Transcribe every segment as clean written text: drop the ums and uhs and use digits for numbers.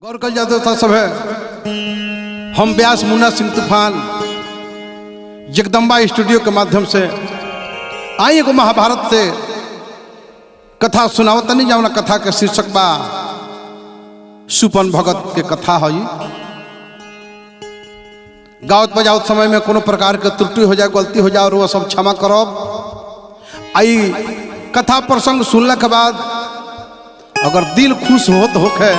गौर कर जाते था सब है। हम व्यास मुन्ना सिंह तूफान जगदम्बा स्टूडियो के माध्यम से आई को महाभारत से कथा सुनावत नहीं जाओ ना। कथा के शीर्षक बा सुपन भगत के कथा है। गावत बजावत समय में कोनो प्रकार के त्रुटि हो जाए, गलती हो जाए और वह सब क्षमा करो। आई कथा प्रसंग सुनने के बाद अगर दिल खुश होत होके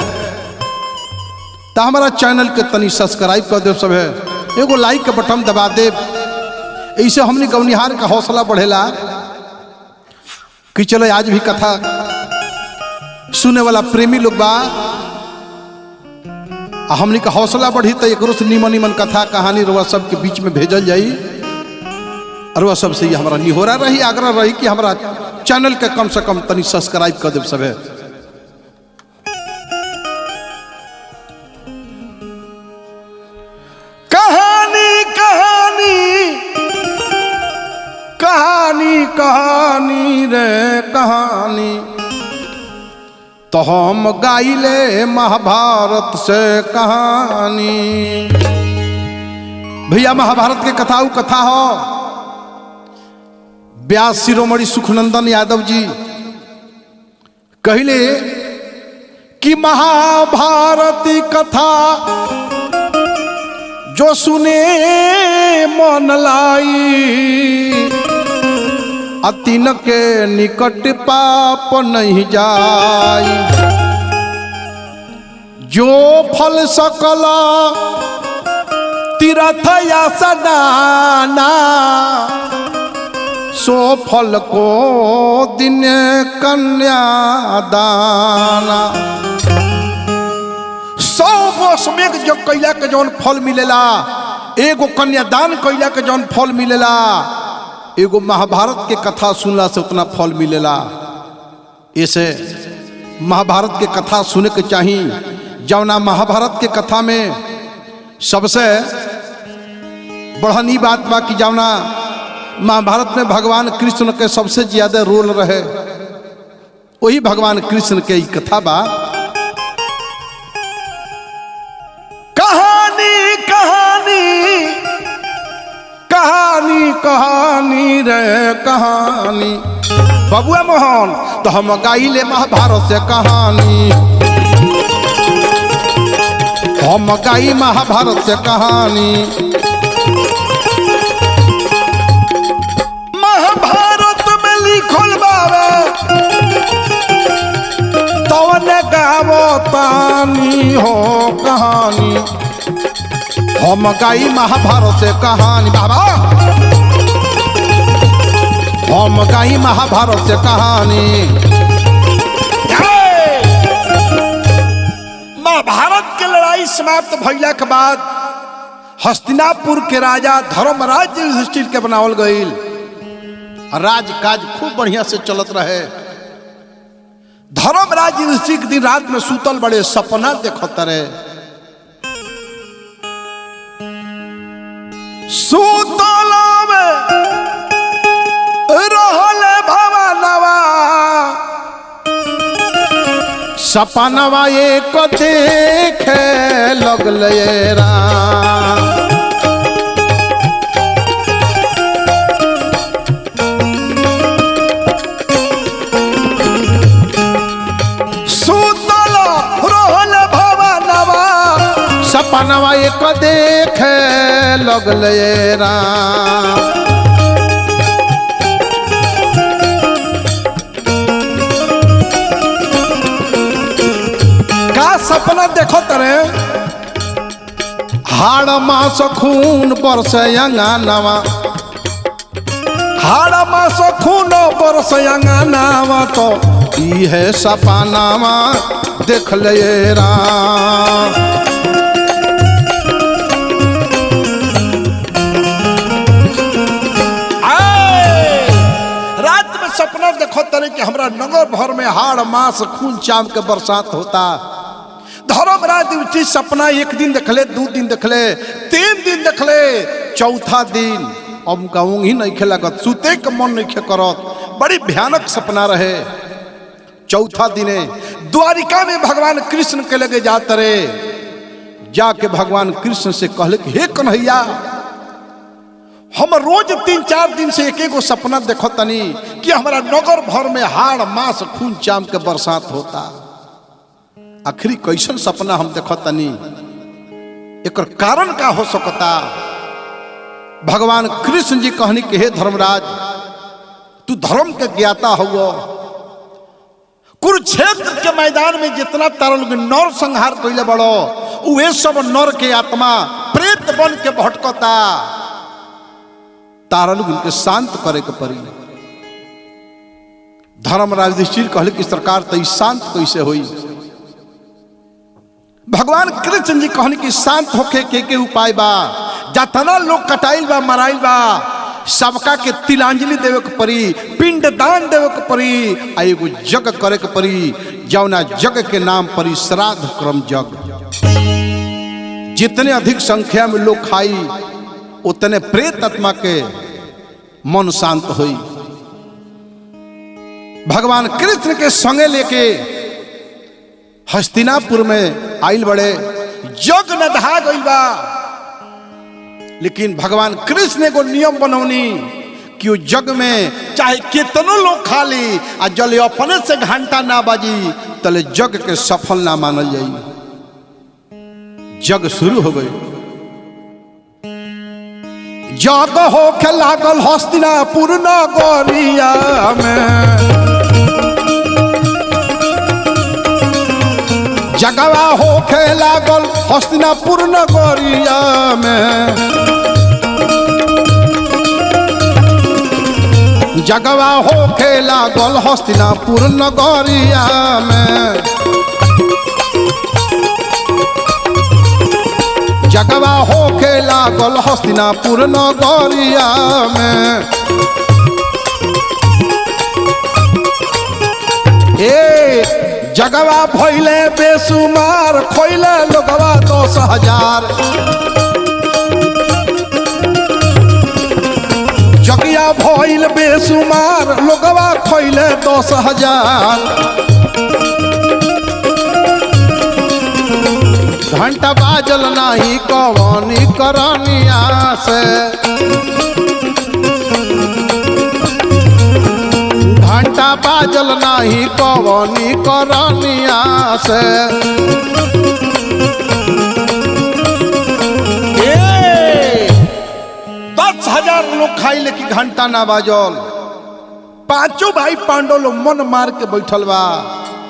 तो हमारा चैनल के तनी सब्सक्राइब कर दे। सब है एगो लाइक के बटन दबा दे। ऐसे हमने गौनिहार का हौसला बढ़ेला कि चलो आज भी कथा सुने वाला प्रेमी लोग बा, हमने का हौसला बढ़ी तो एक से निमन निमन कथा कहानी रुआ सब के बीच में भेजल जाई। और वह सबसे ही हमारा निहोरा रही, आग्रह रही कि हमारा चैनल के कम से कम तनी सब्सक्राइब कर दे। सब है कहानी रे कहानी तो हम गाइले महाभारत से कहानी। भैया महाभारत के कथा कथा हो। व्यास शिरोमणि सुखनंदन यादव जी कहले कि महाभारत कथा जो सुने मन लाई, अतिन के निकट पाप नहीं जाई। जो फल सकला तीर्थ या सदाना, सो फल को दिन कन्या दाना। 100 वर्ष में जो कैला के जौन फल मिलेला, एगो कन्यादान कैला के जौन फल मिलेला, एगो महाभारत के कथा सुनला से उतना फल मिलेला। ऐसे महाभारत के कथा सुने के चाहिए। जौना महाभारत के कथा में सबसे बढ़नी बात बा कि जौना महाभारत में भगवान कृष्ण के सबसे ज्यादा रोल रहे, वही भगवान कृष्ण के कथा बा। कहानी कहानी कहानी रे कहानी बबुआ मोहन तो हम गाइले महाभारत से कहानी। हम गाई महाभारत से कहानी। महाभारत में लिखल बावे तवने गावो तानी हो कहानी। हम गाई महाभारत से कहानी बाबा। हम गाई महाभारत से कहानी। महाभारत के लड़ाई समाप्त भइला के बाद हस्तिनापुर के राजा धर्मराज युधिष्ठिर के बनावल गईल। राज काज खूब बढ़िया से चलत रहे। धर्मराज युधिष्ठिर दिन रात में सूतल बड़े सपना देखत रहे। सूतला में रहल भवनवा, सपनवा एक देखे लगले राम। सूतला रहल भवनवा, सपनवा एक देखे लगले राम। का सपना देखो तरे? हाड़ मास खून बरसे अंगनावा, हाड़ मास खून बरसे अंगनावा, तो ई है सपनावा देख ले राम। सपना देखो तरे कि हमरा नगर भर में हाड़ मास खून चाम के बरसात होता। धर्मराज युधिष्ठिर सपना एक दिन देखले, 2 दिन देखले, 3 दिन देखले, चौथा दिन अब कहूँ ही नहीं खेलागत, सुते के मन नहीं करत। बड़ी भयानक सपना रहे। चौथा दिने द्वारिका में भगवान कृष्ण के लगे जाते रहे। जाके भगवान कृष्ण से कहले कि हे कन्हैया, हम रोज 3-4 दिन से एक एगो सपना देखो तनी कि हमारा नगर भर में हाड़ मांस खून चाम के बरसात होता। आखिरी कैसन सपना हम देखो तनी, एक कारण का हो सकता। भगवान कृष्ण जी कहनी कि हे धर्मराज, तू धर्म के ज्ञाता हुआ। कुरुक्षेत्र के मैदान में जितना तारा लोग नर संहार कैले बड़ो, वे सब नर के आत्मा प्रेत बन के भटकता। तारा लोग उनके शांत करे के पड़ी। धर्मराज युधिष्ठिर कहले कि सरकार तो शांत कैसे हुई। भगवान कृष्ण जी कहने की शांत होके के उपाय बा। जतना लोग कटाइल बा, मराइल बा, सबका के तिलांजलि देवे के पड़ी, पिंड दान देवे के पड़ी, आ एगो जग करे के पड़ी, जौना जग के नाम पड़ी श्राद्ध क्रम जग। जितने अधिक संख्या में लोग खाई, उतने प्रेत आत्मा के मन शांत हुई। भगवान कृष्ण के संगे लेके हस्तिनापुर में आइल बड़े। जग न दहा गइल बा, लेकिन भगवान कृष्ण ने को नियम बनौनी कि वो जग में चाहे कितनो लोग खा ली, आ जल अपने से घंटा ना बाजी तले जग के सफल ना मानल जाई। जग शुरू हो गई। जग होके लागल हस्तिनापुर नगरिया में, जगवा होके लागल हस्तिनापुर नगरिया में, जगवा होके लागल हस्तिनापुर नगरिया में, जगवा होके लागल हस्तिनापुर नगरिया में। जगवा भइले बेसुमार, खोइले लोगवा 10,000। जगिया भइल बेसुमार, लोगवा खोइले 10,000। घंटा बाजल नाही कवनी करनिया से, घंटा बाजल नाही कवनी करनिया से। 10,000 लोग खाई, लेकिन घंटा ना बाजल। पांचों भाई पांडव लोग मन मार के बैठल बा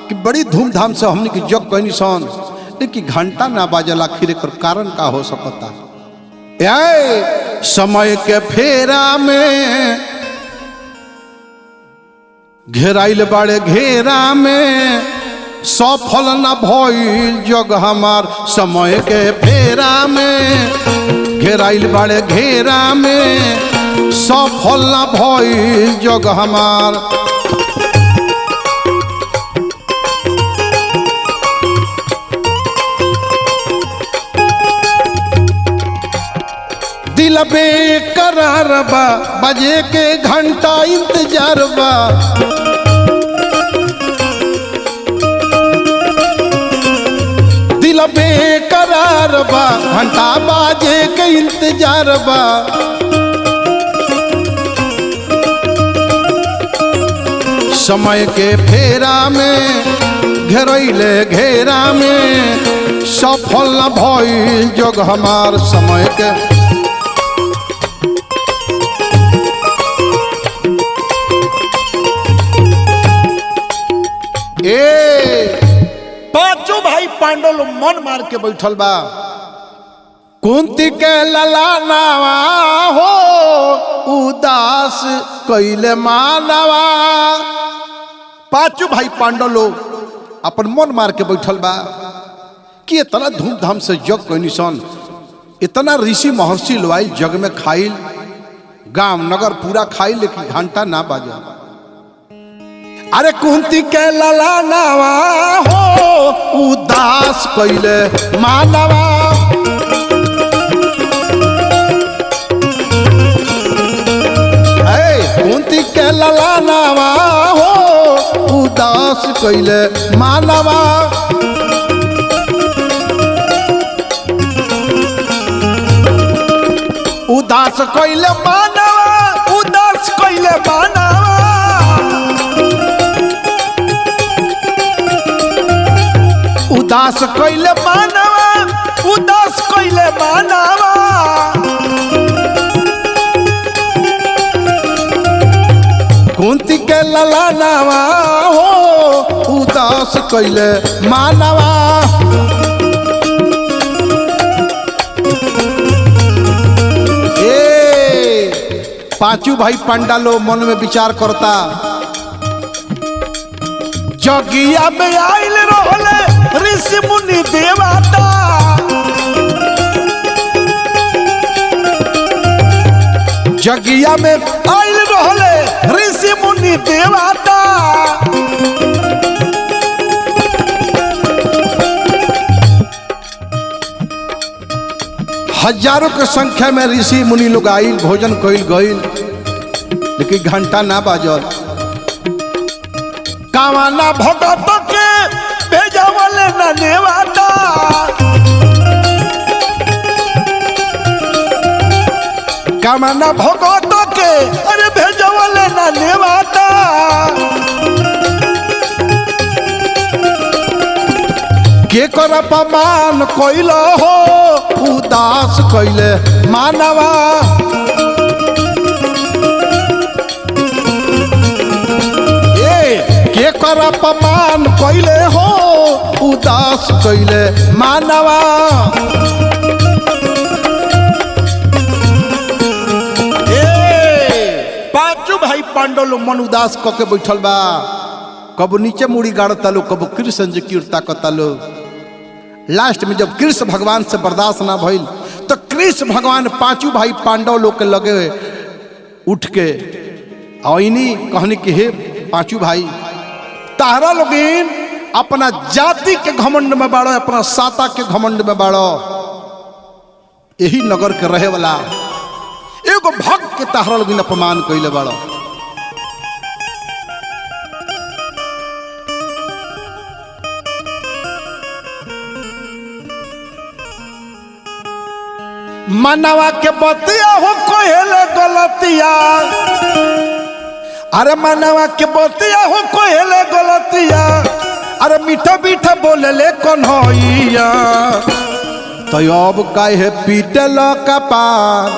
कि बड़ी धूमधाम से हमने की जग कहनी सन, लेकिन घंटा ना बाजल। आखिर एक कारण का हो सकता। समय के फेरा में घेराइल बाड़े घेरा में, सफल न भइल जग हमार। समय के फेरा में घेराइल बाड़े घेरा में, सफल न भइल जग हमार। दिल बेकरार बा, बजे के घंटा इंतजार बा। दिल बेकरार बा, घंटा बाजे के इंतजार बा। समय के फेरा में घेरैले घेरा में, सफल न भइल जग हमार। समय के पांचों भाई पांडव लोग मन मार के बैठल बा। कुंती के ललानावा हो उदास कैले मानवा। पांचों भाई पांडव लोग अपन मन मार के बैठल बा कि इतना धूमधाम से जग कैनी सन, इतना ऋषि महर्षि लोआइल जग में खाइल, गांव नगर पूरा खाइल, लेकिन घंटा ना बाजा। अरे कुंती के ललानावा हो उदास कैले मानवा। कुंती के ललानावा हो उदास कैले मानवा उदास कैले मानवा उदास कैले मानवा उदास कैले मानवा उदास कैले मानवा कुंती के ललानावा हो उदास कैले मानवा पांचू भाई पांडालो मन में विचार करता जगिया में आइल रहले ऋषि मुनि देवता जगिया में आइल रहले ऋषि मुनि देवता हजारों के संख्या में ऋषि मुनि लोग आइल भोजन कइल गइल लेकिन घंटा ना बाजल कावाना भगत के भेजवले न नेवाता कावाना भगत के अरे भेजवले न नेवाता के कर अपमान कइल हो उदास कैले मानवा के कर अपमान कैले हो उदास कैले मानवा पांचों भाई पांडव लोग मन उदास कके बैठल बा कब नीचे मुड़ी गाड़ता लो कब कृष्ण जी की ताकता लो लास्ट में जब कृष्ण भगवान से बर्दाश्त ना भइल तो कृष्ण भगवान पांचों भाई पांडव लोग के लगे उठ के आईनी कहने के हे पांचों भाई तारा लोगिन अपना जाति के घमंड में बाड़ो अपना साता के घमंड में बाड़ो यही नगर के रहे वाला एगो भक्त के तारा लोगिन अपमान कइले बाड़ो मनवा के बतिया हो कोहेले गलतिया अरे मनवा के बतिया हो कोहेले गलतिया अरे मीठा मीठा बोले ले कन्हैया तो अब काहे पीटल कपार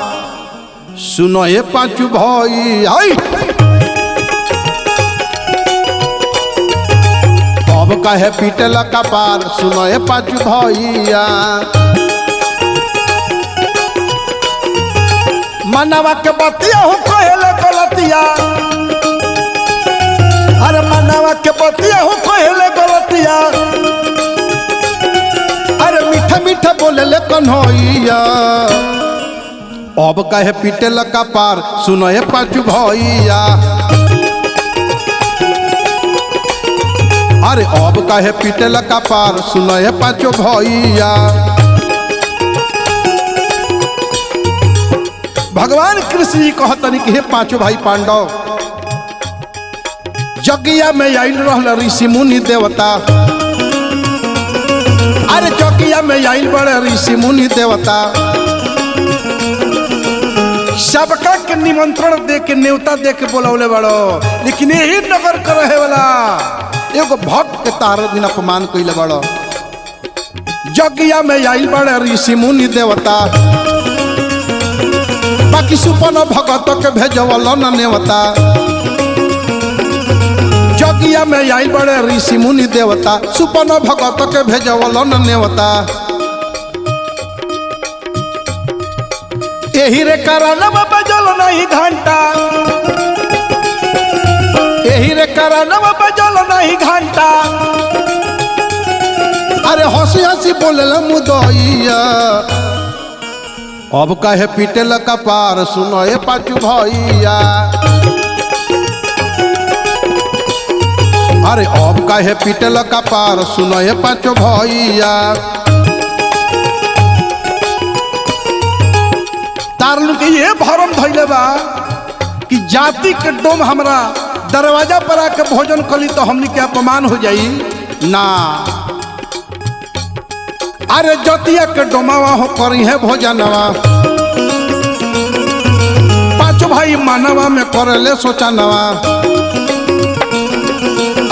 सुनो ये पांचू भाई अब काहे पीटल कपार सुनो ये पांचू भैया मनवा के बतिया हो कोहेले गलतिया अरे मनवा के बतिया हो कोहेले गलतिया अरे मीठा मीठा बोले ले कन्हैया अब काहे पीटे का पार सुनो ये पांचू भैया अरे अब काहे पीटे का पार सुनो ये पांचो भैया भगवान कृष्ण जी कहतनी कि हे पांचों भाई पांडव जगिया में आइल रहल ऋषि मुनि देवता अरे जगिया में आइल बड़े ऋषि मुनि देवता सबका के निमंत्रण दे के न्योता दे के बोलौले बड़ो लेकिन यही नगर के रहे वाला एगो भक्त के तार दिन अपमान कइले बड़ो जगिया में आइल बड़े ऋषि मुनि देवता बाकी सुपन भगत के भेजवल न नेवता जगिया में आई बड़े ऋषि मुनि देवता सुपन भगत के भेजवल न नेवता यही रे कारण बजल नहीं घंटा यही रे कारण बजल नहीं घंटा अरे हंसी हंसी बोले मुदैया अब कहे पीटे का पार सुनो ये पांचू भैया अरे अब कहे पीटे का पार सुनो ये पांचो भैया तारलू के ये भरम धैले बा कि जाति के डोम हमरा दरवाजा पर आके भोजन कली तो हमनी के अपमान हो जाई ना। अरे जतिया के डोमावा हो करी है भोजनवा, पांचों भाई मानवा में करले सोचनवा।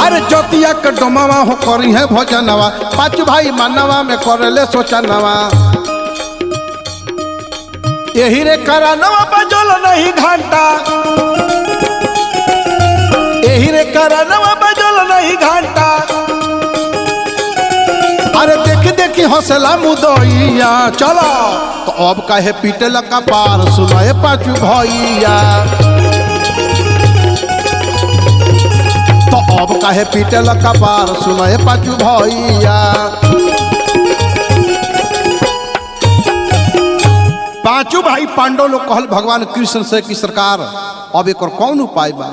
अरे जतिया के डोमावा हो करी है भोजनवा, पांचों भाई मानवा में करले सोचनवा। यही रे करानवा बजल नहीं घंटा, यही रे करानवा बजल नहीं घंटा। अरे देखी देखी हौसला मुदइया चलो तो अब काहे पीटे लगा पार सुनाए पांचू भैया। तो अब काहे पीटे लगा पार सुनाए पांचू भैया। पांचों भाई पांडव लोग कहल भगवान कृष्ण से कि सरकार अब एक और कौन उपाय बा।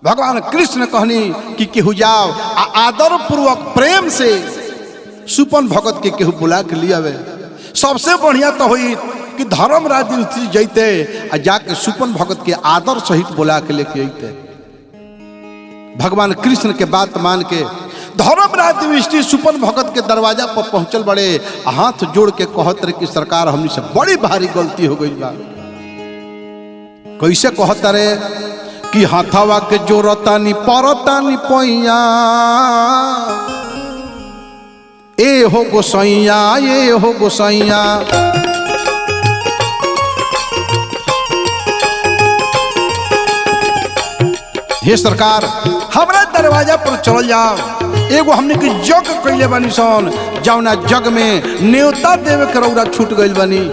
भगवान कृष्ण कहनी कि केहू जाओ आदर पूर्वक प्रेम से सुपन भगत के केहू बुला के लिया। सबसे बढ़िया तो हुई कि धर्मराज युधिष्ठिर जैते आ जाके सुपन भगत के आदर सहित बुला के लेके अइते। भगवान कृष्ण के बात मान के धर्मराज युधिष्ठिर सुपन भगत के दरवाजा पर पहुंचल बड़े, हाथ जोड़ के कहत रहे कि सरकार हमनी से बड़ी भारी गलती हो गई बा। कैसे कहत रहे कि हाथावा के जोरतानी परतानी पैया, ए हो गोसैया ए हो गोसैया। हे सरकार हमरा दरवाजा पर चल जाओ, एगो हमने के जग कैले बनी सन, जौना जग में न्योता देवे के रौरा छूट गइल बनी।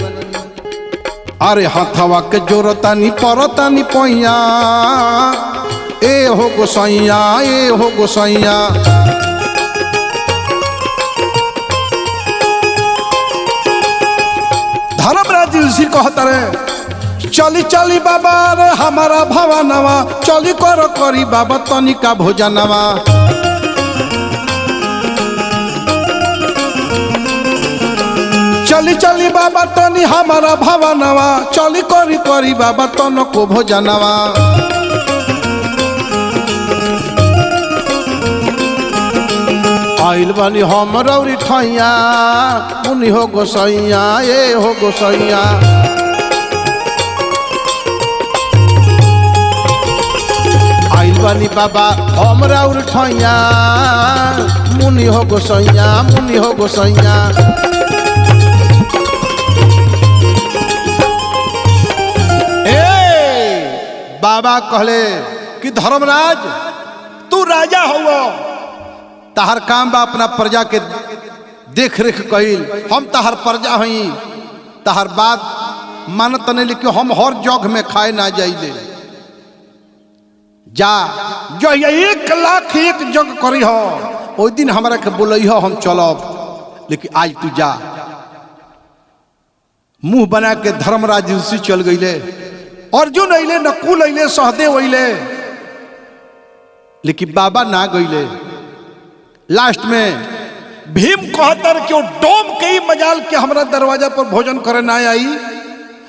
अरे हाथवा के जोरतानी परतानी पैया, ए हो गोसैया ए हो गोसैया। धर्मराज युधिष्ठिर कहता रहे चली चली बाबा रे हमारा भवनवा, चली कर करी बाबा तनिका भोजनवा। चली चली बाबा तनी हमारा भवनवा, चली करी करी बाबा तनको भोजनवा। आइल बानी हम रौरी ठैया, मुनि हो गोसैया ए हो गोसैया। आइल बानी बाबा हम रौरी ठैया, मुनि हो गोसैया मुनि हो गोसैया। बाबा कहले कि धर्मराज तू राजा हो, तहर काम बा अपना प्रजा के देख रेख कइल। हम तहर प्रजा हई, तहर बात मानत नहीं, लेकिन हम हर जग में खाए ना जाइले। जा जो 1,00,001 जग करी हो, ओ दिन हमरा के बोलई हो हम चलब, लेकिन आज तू जा। मुंह बना के धर्मराज युधिष्ठिर चल गईले। अर्जुन अइले, नकुल अइले, सहदेव अइले, लेकिन बाबा ना गईले। लास्ट में भीम कहतर कि वो डोम के ही मजाल के हमरा दरवाजा पर भोजन करे ना आई,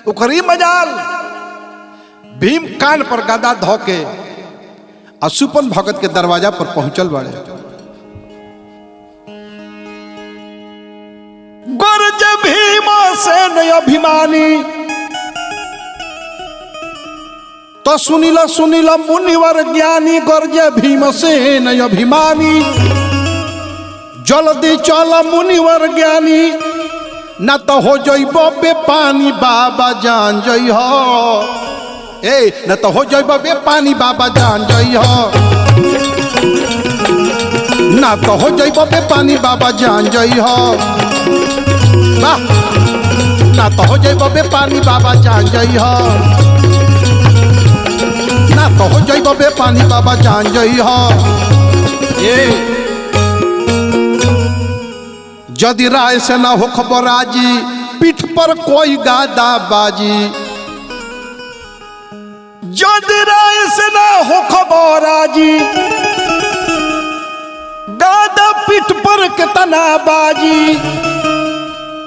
ओकर ही मजाल। भीम कान पर गदा धो के सुपन भगत के दरवाजा पर पहुंचल बड़े। गर्ज भीमसेन अभिमानी, तो सुनिला सुनिला मुनिवर ज्ञानी, गर्ज भीमसेन अभिमानी। जल्दी चल मुनिवर ज्ञानी, ना तो हो जइब बेपानी बाबा जान जई हो। ए न तो हो जइब बेपानी बाबा जान जई हो, ना तो हो जइब बेपानी बाबा जान जई हो। ना तो हो जइब बेपानी बाबा जान जई हो, ना तो हो जइब बेपानी बाबा जान जई हो। यदि राय से ना हो खबर राजी, पीठ पर कोई गादा बाजी। यदि राय से ना हो खबर राजी, गादा पीठ पर कितना बाजी।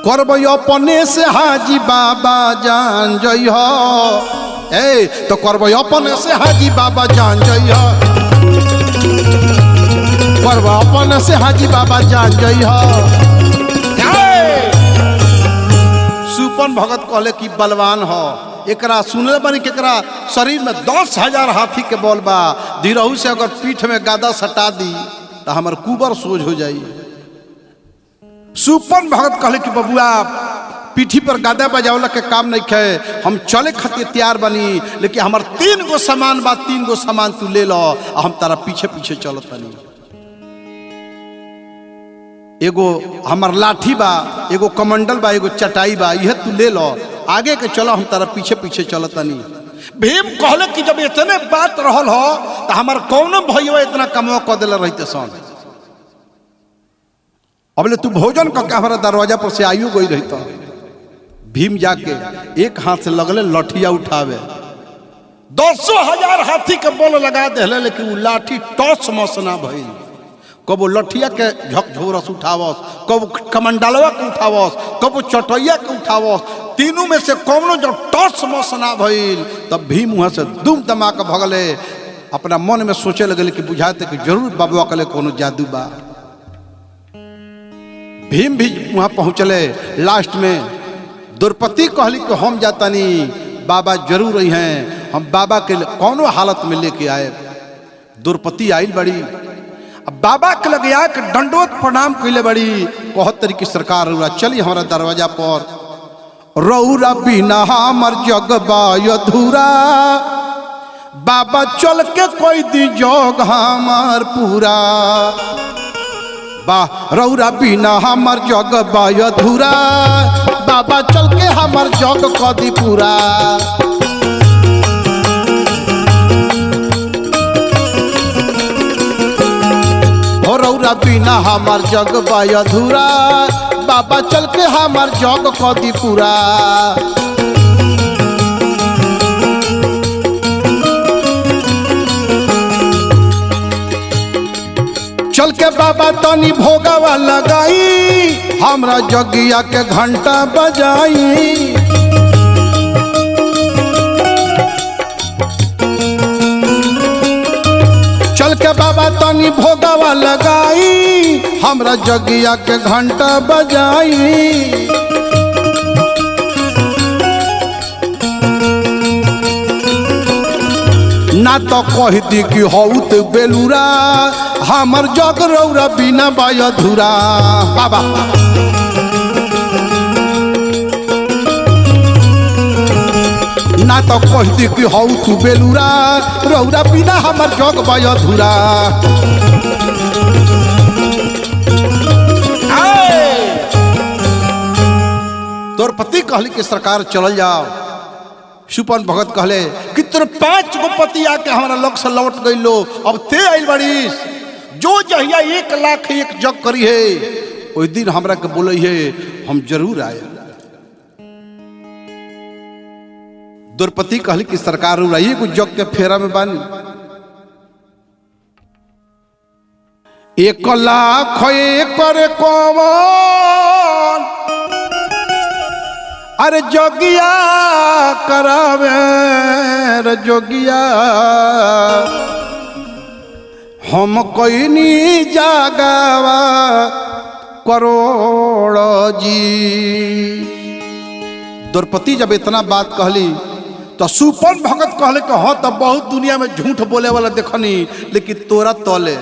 करब अपने से हाजी बाबा जान जई हो। ए तो करब अपन से हाजी बाबा जान जइहा, करब अपन से हाजी बाबा जान जइहा। सुपन भगत कहले कि बलवान हो, एकरा सुनले बनी कि एकरा शरीर में 10,000 हाथी के बल बा, धीरहू से अगर पीठ में गादा सटा दी तो हमार कुबर सोझ हो जाई। सुपन भगत कहले कि बबुआ पीठी पर गादा बजावला के काम नहीं खे, हम चले खातिर तैयार बनी, लेकिन हमार 3 गो सामान बा, 3 गो सामान तू ले लो, हम तारा पीछे पीछे चलत बनी। एगो हमार लाठी बा, एगो कमंडल बा, एगो चटाई बा, यह तू ले लो, आगे के चलो, हम तारा पीछे पीछे चलत बनी। भीम कहले कि जब इतने बात रहल हो तो हमार कौन भैया इतना कमवा कर दिल रहते सन, अबले तू भोजन करके हमारा दरवाजा पर से आयु गई रहता। भीम जाके एक हाथ से लगले लठिया उठावे, 10,000 हाथी के बल लगा दे, लेकिन वो लाठी टॉस मस ना भइल। कबो लठिया के झकझोरस उठावस, कबो कमंडलवा के उठावस, कबो चटैया के उठावस, तीनों में से कौनो जो टॉस मस ना भइल। तब भीम वहां से दुम दमाक भगले, अपना मन में सोचे लगले कि बुझाते कि जरूर बाबा कले कोनो जादू बा। भीम भी वहां पहुंचले। लास्ट में द्रौपदी कहली कि हम जातानी, बाबा जरूर रही हैं, हम बाबा के कौनो हालत में लेके आए। द्रौपदी आई बड़ी, अब बाबा के लगे आके दंडोत प्रणाम कैले बड़ी, कहत तरीके सरकार रउरा चली हमारा दरवाजा पर, रउरा बिना हमर जग बा अधूरा, बाबा चल के कोई दी जोग हमार पूरा, बा रउरा बिना हमर जग बा अधूरा, बाबा चल के हमर जग कदी पूरा। हो रउरा बिना हमर जग बा अधूरा, बाबा चल के हमर जग कदी पूरा। चल के बाबा तनी भोगावा लगाई, हमरा जगिया के घंटा बजाई, चल के बाबा तनी भोगावा लगाई, हमरा जगिया के घंटा बजाई। ना तो कह दी कि हौत बेलूरा, हमर जग रउरा बिना बा अधूरा। बाबा ना तो कह दी कि हौत बेलूरा, रउरा बिना हमर जग बा अधूरा। द्रौपदी कहली कि सरकार चल जाओ। सुपन भगत कहले कि तोर 5 गो पति आके हमारा लग से लौट गई लो, अब ते आइल बड़ीस, जो जहिया 1,00,000 जग करी है ओई दिन हमरा के बोले है, हम जरूर आए। द्रौपदी कहली कि सरकार रही कुछ जग के फेरा में बानी, 1,00,000 एकर कौन अरे जोगिया करावे रे जोगिया, हम कोई नी जागावा करोड़ जी। द्रौपदी जब इतना बात कहली तो सुपन भगत कहले कि हाँ तो बहुत दुनिया में झूठ बोले वाला देखनी, लेकिन तोरा तोले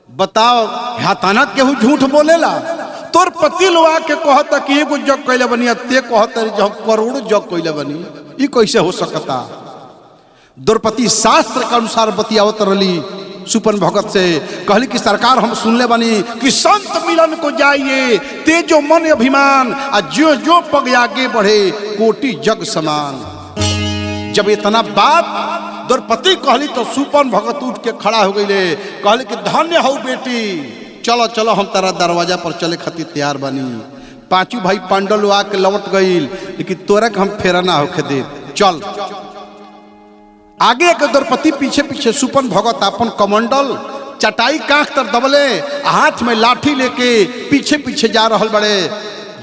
बताओ हाथाना केहू झूठ बोलेला। तोर पति लोआ के कहता कि एगो जग कैले बनी, ते कहता जो करोड़ जग कैले बनी, ये कैसे हो सकता। द्रौपदी शास्त्र के अनुसार बतियावत रही सुपन भगत से, कहली कि सरकार हम सुनले बनी कि संत मिलन को जाइए, तेजो मन अभिमान, और जो जो पग आगे बढ़े कोटि जग समान। जब इतना बात द्रौपदी कहली तो सुपन भगत उठ के खड़ा हो गई, कहली कि धन्य हो बेटी, चलो चलो हम तारा दरवाजा पर चले खातिर तैयार बनी। 5 भाई पांडव आके लौट गई, लेकिन तोरा के हम फेरा ना होके दे, चल। आगे के द्रौपदी पीछे पीछे सुपन भगत अपन कमंडल चटाई कांख तर दबले, हाथ में लाठी लेके पीछे पीछे जा रहल बड़े।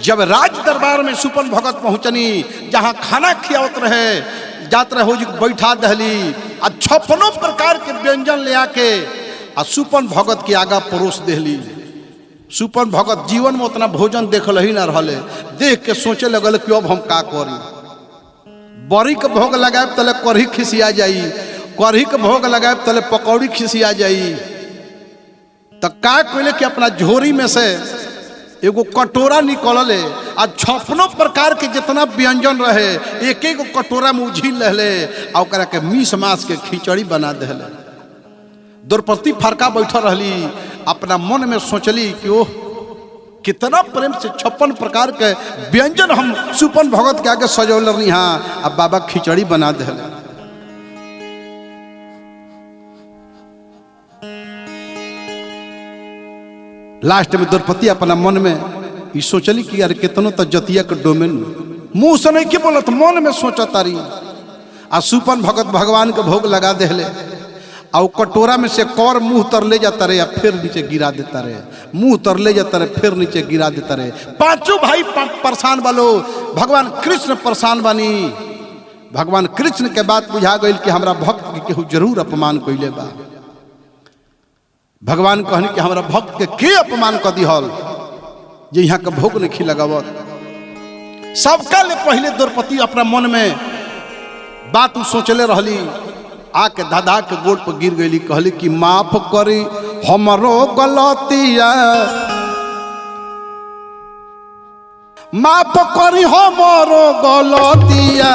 जब राज दरबार में सुपन भगत पहुंचनी, जहां खाना खियावत रहे, जात रहे हो जी बैठा दहली आ 56 प्रकार के व्यंजन ले आके आ सुपन भगत के आगा परोस देहली। सुपन भगत जीवन में उतना भोजन देखल ही ना रहले, देख के सोचे लगल कि अब हम का करी। बड़ी के भोग लगाए तले कढ़ी खिसिया जाई, कढ़ी के भोग लगाए तले पकौड़ी खिसिया जाई। तो का कहले कि अपना झोरी में से एगो कटोरा निकलले आ 56 प्रकार के जितना व्यंजन रहे एक एक कटोरा में उझिल रहले आ ओकरा के मीस मास के खिचड़ी बना देले। द्रौपदी फरका बैठल रहली, अपना मन में सोचली कि ओह कितना प्रेम से 56 प्रकार के व्यंजन हम सुपन भगत के आगे सजौल रही। हाँ, अब बाबा खिचड़ी बना देले। लास्ट में द्रौपदी अपना मन में ये सोचली कि यार कितनो तो जतिया के डोमेन मुंह से नहीं के बोलत, मन में सोचा तारी। आ सुपन भगत भगवान के भोग लगा देले आ कटोरा में से कौर मुंह तर ले जाता रहे, फिर नीचे गिरा देता रहे, मुंह तर ले जाता रहे, फिर नीचे गिरा देता रहे। पांचों भाई परेशान वालो, भगवान कृष्ण परेशान बानी। भगवान कृष्ण के बात बुझा गई कि हमरा भक्त के केहू जरूर अपमान कइले बा। भगवान कहनी कि हमरा भक्त के अपमान कर दिहल जे यहाँ के भोग नहीं लगावत। सबका ले पहले द्रौपदी अपना मन में बात सोचले रहली, आके दादा के गोड़ पर गिर गई, कहली कि माफ करी हमरो गलतिया, माफ करी हमरो गलतिया,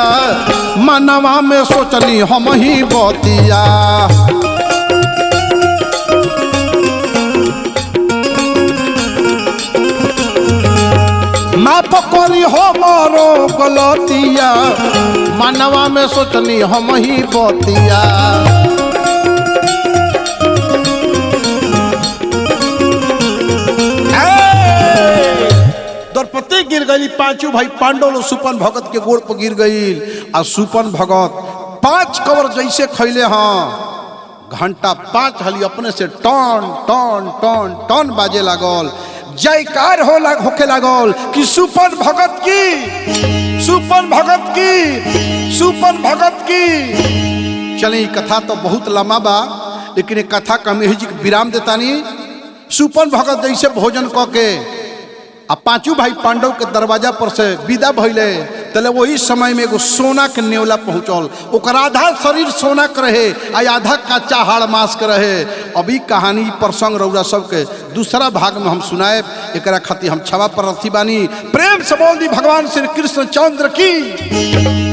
मनवा में सोचली हम ही बतिया। माफ करी हमरो गलतिया, मनवा में सोचनी हम ही बतिया। द्रौपदी गिर गई, पांचों भाई पांडव सुपन भगत के गोड़ पर गिर गई। आ सुपन भगत 5 कवर जैसे खैले हाँ, घंटा 5 हली अपने से टन टन टन टन बाजे लागल, जयकार होके लागल कि सुपन भगत की, सुपन भगत की, सुपन भगत की। चले कथा तो बहुत लंबा बा, लेकिन एक कथा का मेहजी विराम देता नहीं। सुपन भगत जैसे भोजन क के आ पांचों भाई पांडव के दरवाजा पर से विदा भइले, तले वही समय में एगो सोना के नेवला पहुंचल। ओकर आधा शरीर सोना के रहे आ आधा कच्चा हाड़ मांस के रहे। अभी कहानी प्रसंग रौरा सबके दूसरा भाग में हम सुनाए, एकरा खातिर हम छवा पर रथी बानी। प्रेम से बोल दी भगवान श्री कृष्ण चंद्र की।